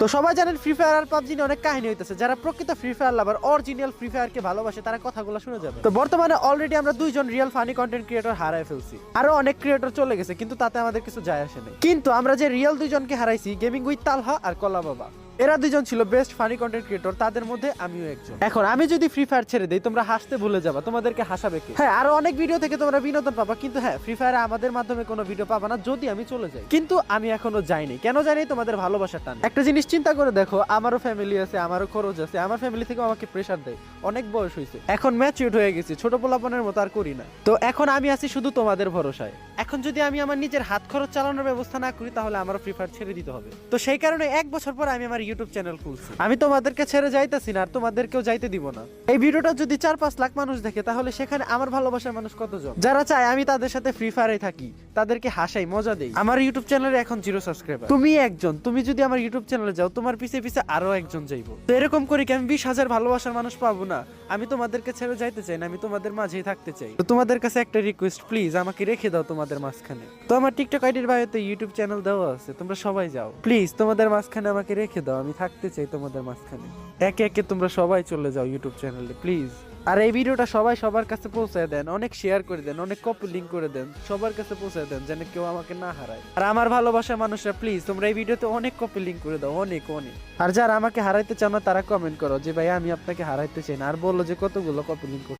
তো সবাই জানেন ফ্রি ফায়ার আর পাবজি নিয়ে অনেক কাহিনী হইতেছে। যারা প্রকৃত ফ্রি ফায়ার লাভার, অরিজিনাল ফ্রি ফায়ার কে ভালোবাসে, তারা কথাগুলো শুনে যাবে। তো বর্তমানে অলরেডি আমরা দুইজন রিয়েল ফানি কন্টেন্ট ক্রিয়েটর হারাই ফেলছি। আরো অনেক ক্রিয়েটর চলে গেছে, কিন্তু তাতে আমাদের কিছু যায় আসে নাই। কিন্তু আমরা যে রিয়েল দুইজনকে হারাইছি, গেমিং উইথ তালহা আর কলা বাবা, এরা দুইজন ছিল বেস্ট ফানি কন্টেন্ট ক্রিয়েটর, তাদের মধ্যে আমিও একজন। এখন আমি যদি ফ্রি ফায়ার ছেড়ে দেই, তোমরা হাসতে ভুলে যাবা, তোমাদেরকে হাসাবে কে? হ্যাঁ, আরো অনেক ভিডিও থেকে তোমরা বিনোদন পাবা, কিন্তু হ্যাঁ, ফ্রি ফায়ারে আমাদের মাধ্যমে কোনো ভিডিও পাবা না যদি আমি চলে যাই। কিন্তু আমি এখনো যাইনি, কেন জানি? তোমাদের ভালোবাসার টান। একটা জিনিস চিন্তা করে দেখো, আমারও ফ্যামিলি আছে, আমারও খরচ আছে, আমার ফ্যামিলি থেকে আমাকে প্রেসার দেয়। অনেক বয়স হয়েছে, এখন ম্যাচিউরড হয়ে গেছি, ছোট পোলাপনের মতো আর করি না। তো এখন আমি আছি শুধু তোমাদের ভরসায়। এখন যদি আমি আমার নিজের হাত খরচ চালানোর ব্যবস্থা না করি, তাহলে আমারও ফ্রি ফায়ার ছেড়ে দিতে হবে। তো সেই কারণে 1 বছর পর আমি আমার ইউটিউব চ্যানেল খুলছি। আমি তোমাদেরকে ছেড়ে যাইতেছি না, আর তোমাদেরকেও যাইতে দিব না। এই ভিডিওটা যদি 4-5 লাখ মানুষ দেখে, তাহলে সেখানে আমার ভালোবাসার মানুষ কতজন? যারা চায় আমি তাদের সাথে ফ্রি ফায়ারে থাকি, তাদেরকে হাসাই, মজা দেই। আমার ইউটিউব চ্যানেলে এখন 0 সাবস্ক্রাইবার। তুমি একজন, তুমি যদি আমার ইউটিউব চ্যানেলে যাও, তোমার পিছে পিছে আরো একজন যাইবো। তো এরকম করে কি আমি 20,000 ভালোবাসার মানুষ পাবো না? আমি তোমাদেরকে ছেড়ে যাইতে চাই না, আমি তোমাদের মাঝেই থাকতে চাই। তো তোমাদের কাছে একটা রিকোয়েস্ট, প্লিজ আমাকে রেখে দাও তোমাদের মাঝখানে। তো আমার টিকটক আইডির বায়োতে ইউটিউব চ্যানেল দেওয়া আছে, তোমরা সবাই যাও প্লিজ, তোমাদের মাঝখানে আমাকে রেখে দাও, আমি থাকতে চাই তোমাদের মাঝখানে। একে একে তোমরা সবাই চলে যাও ইউটিউব চ্যানেলে প্লিজ। আর এই ভিডিওটা সবাই সবার কাছে পৌঁছায় দেন, অনেক শেয়ার করে দেন, অনেক কপি লিংক করে দেন, সবার কাছে পৌঁছায় দেন, যেন কেউ আমাকে না হারায়। আর আমার ভালোবাসার মানুষরা প্লিজ তোমরা এই ভিডিওতে অনেক কপি লিংক করে দাও, অনেক অনেক। আর যারা আমাকে হারাইতে চাও না, তারা কমেন্ট করো যে ভাই আমি আপনাকে হারাইতে চাই না, আর বললো যে কতগুলো কপি লিংক